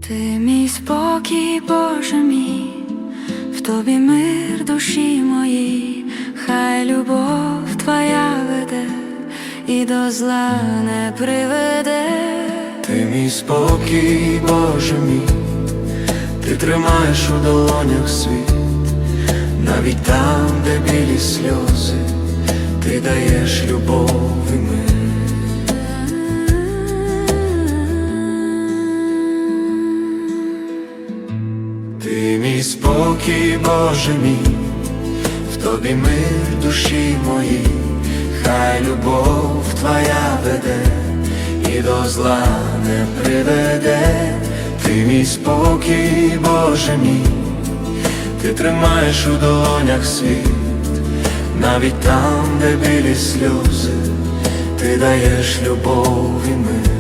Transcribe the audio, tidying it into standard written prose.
Ти мій спокій, Боже мій, в тобі мир душі моїй, хай любов твоя веде і до зла не приведе. Ти мій спокій, Боже мій, ти тримаєш у долонях світ, навіть там, де білі сльози, ти даєш любов і мир. Ти мій спокій, Боже мій, в тобі мир душі моїй, хай любов твоя веде і до зла не приведе. Ти мій спокій, Боже мій, ти тримаєш у долонях світ, навіть там, де білі сльози, ти даєш любов і мир.